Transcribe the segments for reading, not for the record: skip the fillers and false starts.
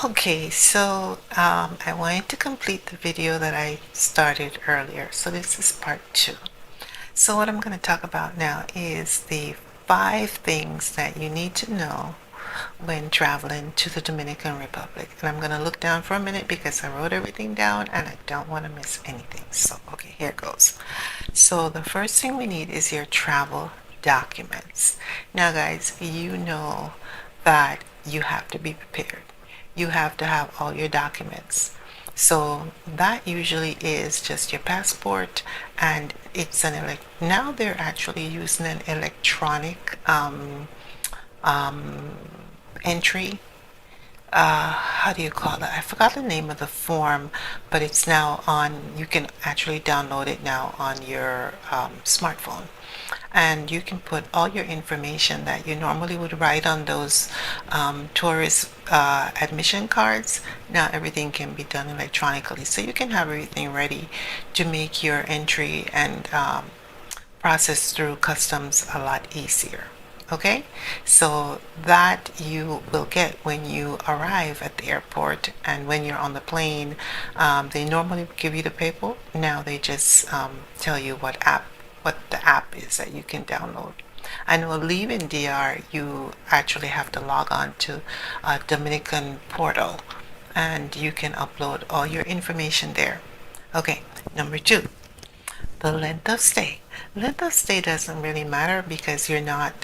Okay, so I wanted to complete the video that I started earlier. So this is part two. So what I'm going to talk about now is the 5 things that you need to know when traveling to the Dominican Republic. And I'm going to look down for a minute because I wrote everything down and I don't want to miss anything. So, okay, here it goes. So the first thing we need is your travel documents. Now, guys, you know that you have to be prepared. You have to have all your documents. So that usually is just your passport, and it's now they're actually using an electronic um, entry. How do you call it? I forgot the name of the form, but it's now on, you can actually download it now on your smartphone. And you can put all your information that you normally would write on those tourist admission cards. Now everything can be done electronically. So you can have everything ready to make your entry and process through customs a lot easier. Okay, so that you will get when you arrive at the airport, and when you're on the plane, they normally give you the paper. Now they just tell you what the app is that you can download. I know leaving DR, you actually have to log on to a Dominican portal, and you can upload all your information there. Okay, number two, the length of stay. Length of stay doesn't really matter because you're not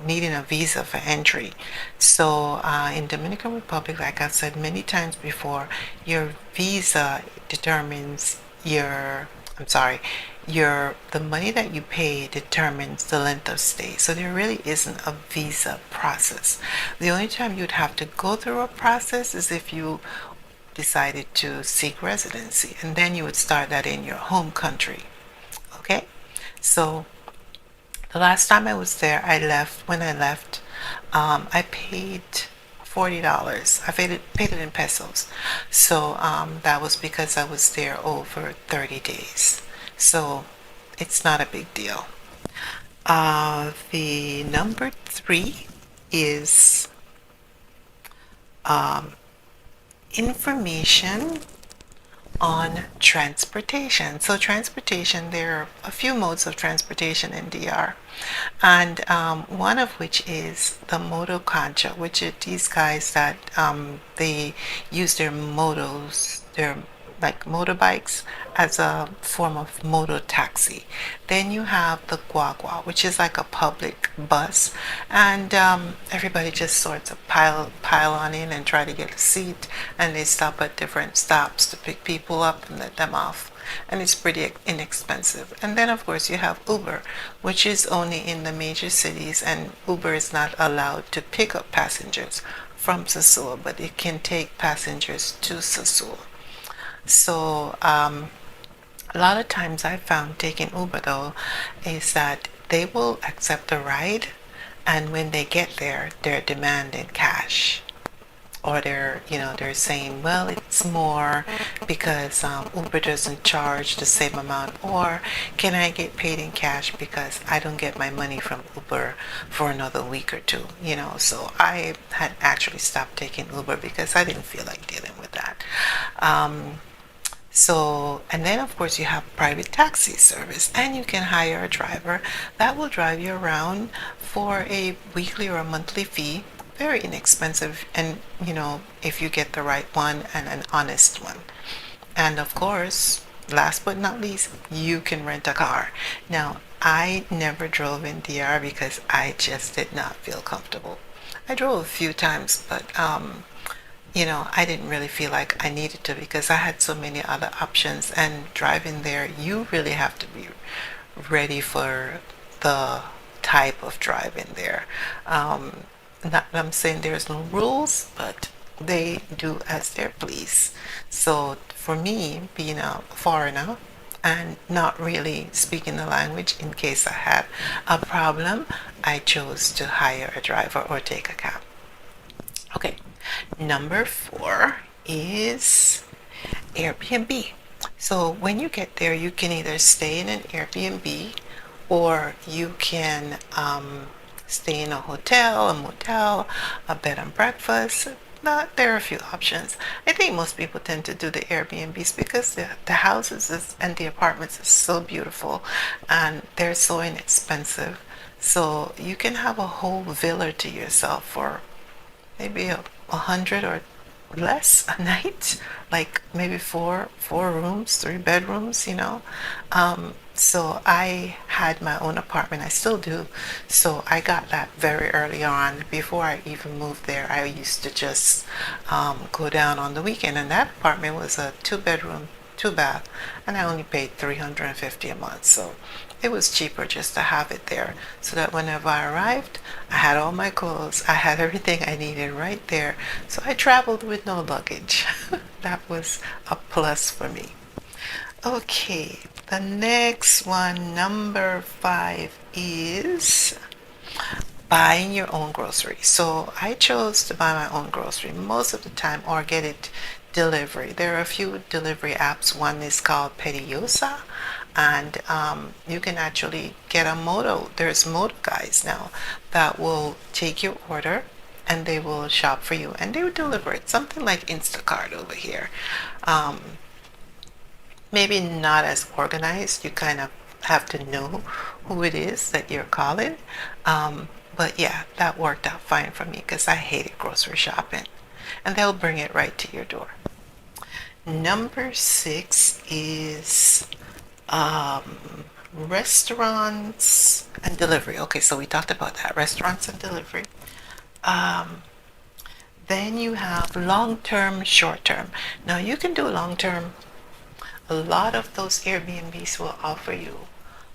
needing a visa for entry. So in Dominican Republic, like I've said many times before, your visa determines I'm sorry, the money that you pay determines the length of stay. So there really isn't a visa process. The only time you'd have to go through a process is if you decided to seek residency, and then you would start that in your home country. Okay, so the last time I was there, when I left, I paid $40. I paid it in pesos. So that was because I was there over 30 days. So it's not a big deal. The number 3 is information on transportation. So transportation, there are a few modes of transportation in DR, and one of which is the moto concha, which are these guys that they use their motos, their like motorbikes, as a form of moto taxi. Then you have the guagua, which is like a public bus, and everybody just sort of pile on in and try to get a seat, and they stop at different stops to pick people up and let them off. And it's pretty inexpensive. And then of course you have Uber, which is only in the major cities, and Uber is not allowed to pick up passengers from Sasua, but it can take passengers to Sasua. So a lot of times I found taking Uber though is that they will accept a ride, and when they get there they're demanding cash, or they're saying, well, it's more because Uber doesn't charge the same amount, or can I get paid in cash because I don't get my money from Uber for another week or two. So I had actually stopped taking Uber because I didn't feel like dealing with that. And then of course you have private taxi service, and you can hire a driver that will drive you around for a weekly or a monthly fee. Very inexpensive, and if you get the right one and an honest one. And of course, last but not least, you can rent a car. Now, I never drove in DR because I just did not feel comfortable. I drove a few times, but I didn't really feel like I needed to because I had so many other options. And driving there, you really have to be ready for the type of driving there. Not that I'm saying there's no rules, but they do as they please. So for me, being a foreigner and not really speaking the language, in case I had a problem, I chose to hire a driver or take a cab. Okay, number 4 is Airbnb. So when you get there, you can either stay in an Airbnb, or you can stay in a hotel, a motel, a bed and breakfast. there are a few options. I think most people tend to do the Airbnbs because the houses and the apartments is so beautiful and they're so inexpensive. So you can have a whole villa to yourself for maybe 100 or less a night, like maybe four rooms, 3 bedrooms, so I had my own apartment. I still do. So I got that very early on. Before I even moved there, I used to just go down on the weekend, and that apartment was a 2 bedroom, 2 bath, and I only paid 350 a month. So it was cheaper just to have it there, so that whenever I arrived, I had all my clothes, I had everything I needed right there. So I traveled with no luggage. That was a plus for me. Okay, the next one, number 5, is buying your own groceries. So I chose to buy my own grocery most of the time or get it delivery. There are a few delivery apps. One is called Pediosa, and you can actually get a moto. There's moto guys now that will take your order and they will shop for you and they will deliver it. Something like Instacart over here. Um, Maybe not as organized. You kind of have to know who it is that you're calling. But yeah, that worked out fine for me because I hated grocery shopping. And they'll bring it right to your door. Number 6 is restaurants and delivery. Okay, so we talked about that, restaurants and delivery. Um, then you have long-term, short-term. Now you can do long-term. A lot of those Airbnbs will offer you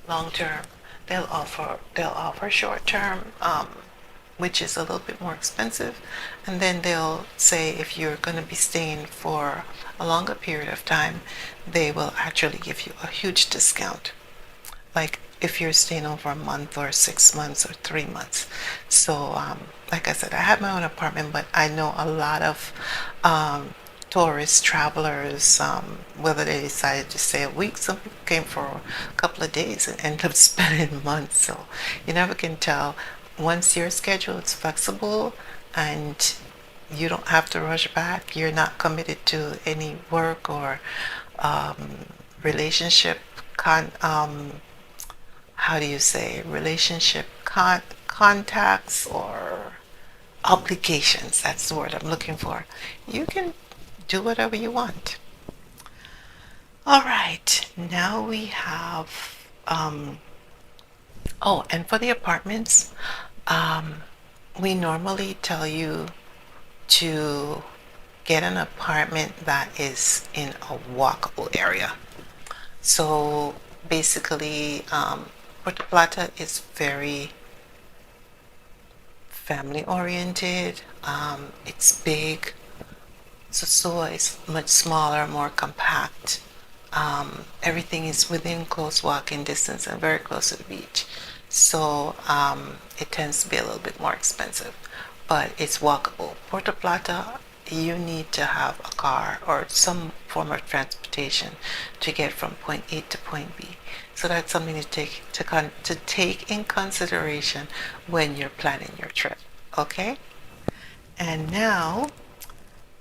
long term. They'll offer short term, which is a little bit more expensive, and then they'll say if you're going to be staying for a longer period of time, they will actually give you a huge discount. Like if you're staying over a month or 6 months or 3 months. So, like I said, I have my own apartment, but I know a lot of tourists, travelers, whether they decided to stay a week. Some people came for a couple of days and ended up spending months. So you never can tell. Once your schedule is flexible and you don't have to rush back, you're not committed to any work or relationship how do you say, relationship contacts or obligations. That's the word I'm looking for. You can do whatever you want. All right, now we have, oh, and for the apartments, we normally tell you to get an apartment that is in a walkable area. So basically, Puerto Plata is very family oriented. It's big. Sosua is much smaller, more compact. Everything is within close walking distance and very close to the beach. So it tends to be a little bit more expensive, but it's walkable. Puerto Plata, you need to have a car or some form of transportation to get from point A to point B. So that's something to take in consideration when you're planning your trip. Okay? And now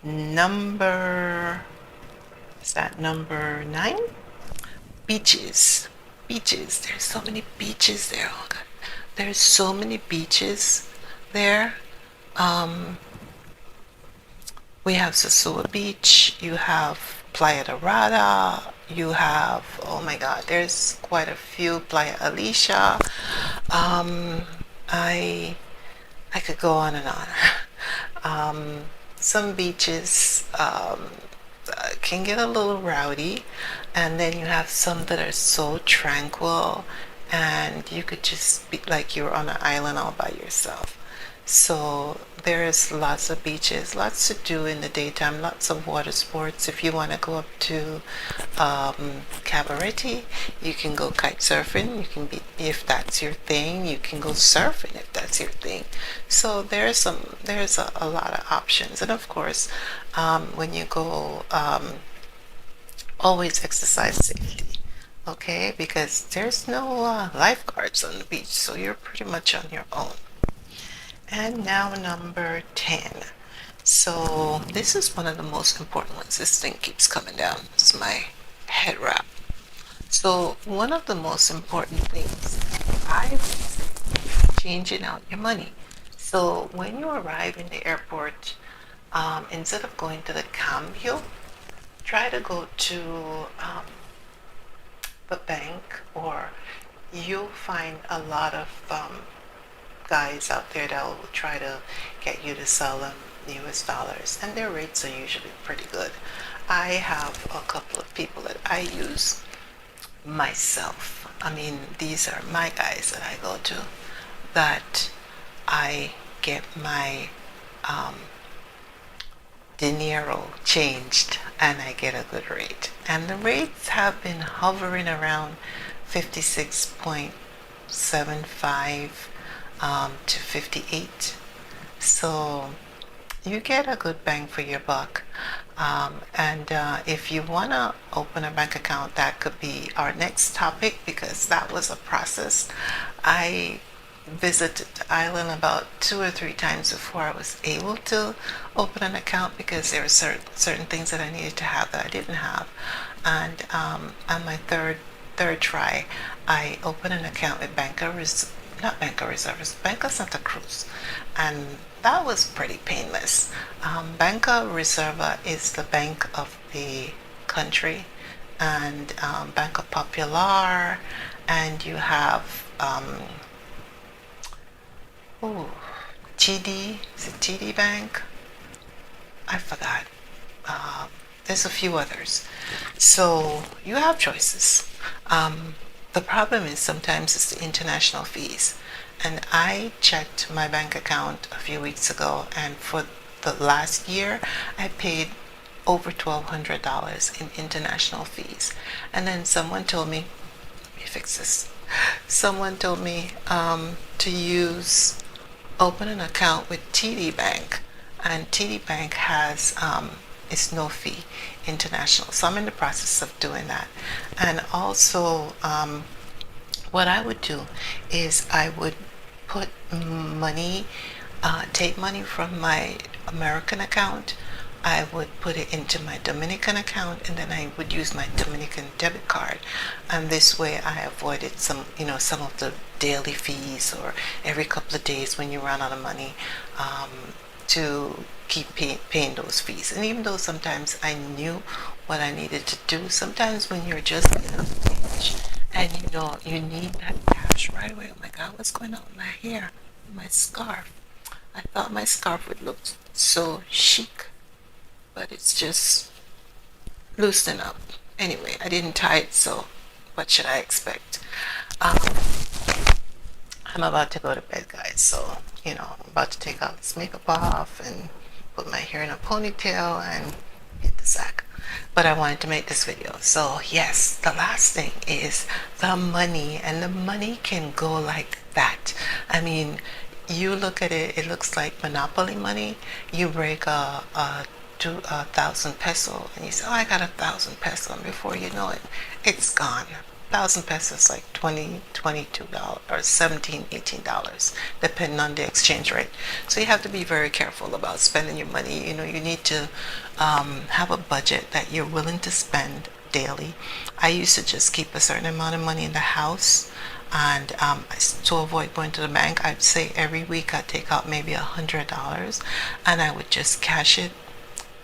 number is that number 9? Beaches. Beaches. There's so many beaches there. Oh God. There's so many beaches there. We have Sosua Beach, you have Playa Dorada, you have, oh my God, there's quite a few, Playa Alicia. I I could go on and on. Some beaches can get a little rowdy, and then you have some that are so tranquil, and you could just be like you're on an island all by yourself. So there's lots of beaches, lots to do in the daytime, lots of water sports. If you want to go up to Cabarete, you can go kite surfing. You can be, if that's your thing, you can go surfing if that's your thing. So there's a lot of options, and of course, when you go, always exercise safety. Okay, because there's no lifeguards on the beach, so you're pretty much on your own. And now number 10. So this is one of the most important ones. This thing keeps coming down. It's my head wrap. So one of the most important things I would say is changing out your money. So when you arrive in the airport, instead of going to the cambio, try to go to the bank, or you'll find a lot of guys out there that will try to get you to sell them US dollars, and their rates are usually pretty good. I have a couple of people that I use myself. I mean, these are my guys that I go to, that I get my dinero changed and I get a good rate. And the rates have been hovering around 56.75 to 58. So you get a good bang for your buck. And if you want to open a bank account, that could be our next topic, because that was a process. I visited the island about 2 or 3 times before I was able to open an account, because there were certain things that I needed to have that I didn't have. And on my third try, I opened an account with not Banco Reservas, Banco Santa Cruz, and that was pretty painless. Banco Reserva is the bank of the country, and Banco Popular, and you have oh, TD, is it TD Bank? I forgot. There's a few others. So you have choices. The problem is sometimes it's the international fees. And I checked my bank account a few weeks ago, and for the last year, I paid over $1,200 in international fees. And then someone told me, let me fix this. Someone told me to open an account with TD Bank, and TD Bank has it's no fee international. So I'm in the process of doing that. And also, what I would do is I would put money, take money from my American account. I would put it into my Dominican account, and then I would use my Dominican debit card. And this way I avoided some of the daily fees, or every couple of days when you run out of money, to keep paying those fees. And even though sometimes I knew what I needed to do, sometimes when you're just in a pinch and you need that cash right away. Oh my God, what's going on with my hair? My scarf. I thought my scarf would look so chic, but it's just loosening up. Anyway, I didn't tie it, so what should I expect? Um, I'm about to go to bed, guys, so I'm about to take all this makeup off and put my hair in a ponytail and hit the sack. But I wanted to make this video. So yes, the last thing is the money, and the money can go like that. I mean, you look at it, it looks like Monopoly money. You break a 2,000 peso, and you say, oh, I got 1,000 peso, and before you know it, it's gone. 1,000 pesos like $22 or $17, $18, depending on the exchange rate. So you have to be very careful about spending your money. You need to have a budget that you're willing to spend daily. I used to just keep a certain amount of money in the house, and to avoid going to the bank, I'd say every week I'd take out maybe $100, and I would just cash it,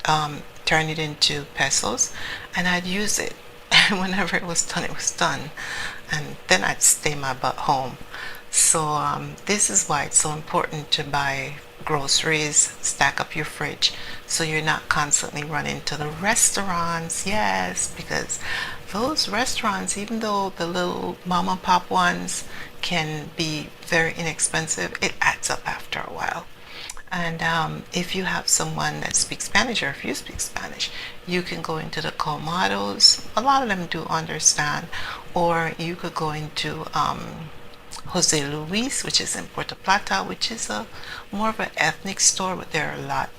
turn it into pesos, and I'd use it. And whenever it was done. And then I'd stay my butt home. So this is why it's so important to buy groceries, stack up your fridge, so you're not constantly running to the restaurants. Yes, because those restaurants, even though the little mom and pop ones can be very inexpensive, it adds up after a while. And if you have someone that speaks Spanish, or if you speak Spanish, you can go into the colmados. A lot of them do understand. Or you could go into Jose Luis, which is in Puerto Plata, which is a more of an ethnic store, but they're a lot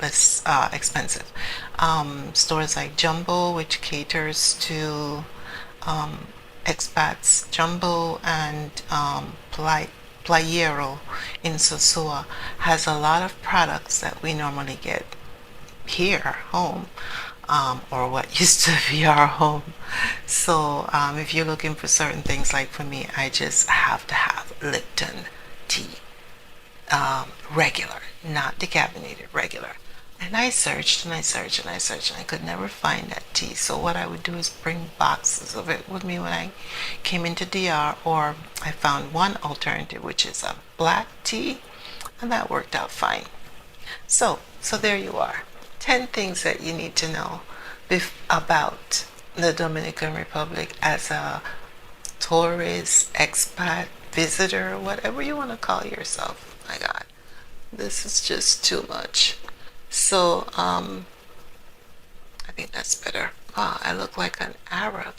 less expensive. Stores like Jumbo, which caters to expats, Jumbo and Polite Playero in Sosua has a lot of products that we normally get here home, or what used to be our home. So if you're looking for certain things, like for me, I just have to have Lipton tea, regular, not decaffeinated, regular. And I searched and I searched and I searched and I could never find that tea. So what I would do is bring boxes of it with me when I came into DR, or I found one alternative, which is a black tea, and that worked out fine. So there you are. 10 things that you need to know about the Dominican Republic as a tourist, expat, visitor, whatever you want to call yourself. My God, this is just too much. So, I think that's better. Wow, I look like an Arab.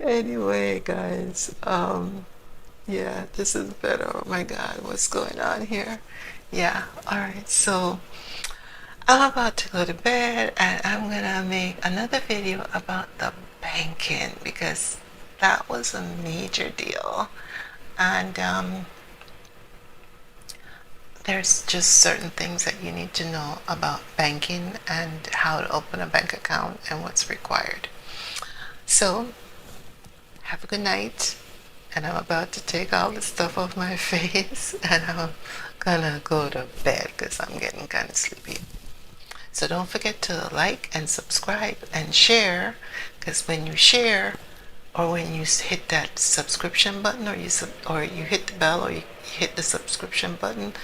Anyway, guys, yeah, this is better. Oh my God, what's going on here? Yeah, all right, so I'm about to go to bed and I'm gonna make another video about the banking, because that was a major deal. And there's just certain things that you need to know about banking and how to open a bank account and what's required. So, have a good night. And I'm about to take all the stuff off my face and I'm gonna go to bed because I'm getting kind of sleepy. So don't forget to like and subscribe and share, because when you share, or when you hit that subscription button, or you hit the bell, or you hit the subscription button,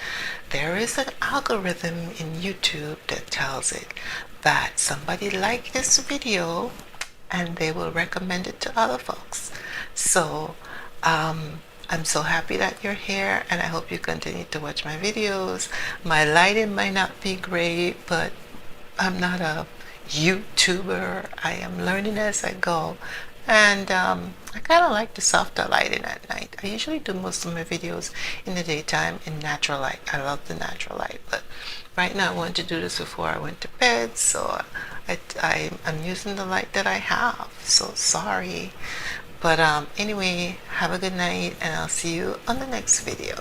there is an algorithm in YouTube that tells it that somebody liked this video and they will recommend it to other folks. So I'm so happy that you're here, and I hope you continue to watch my videos. My lighting might not be great, but I'm not a YouTuber. I am learning as I go. And I kind of like the softer lighting at night. I usually do most of my videos in the daytime in natural light. I love the natural light, but right now I wanted to do this before I went to bed, so I'm using the light that I have. So sorry. But anyway, have a good night, and I'll see you on the next video.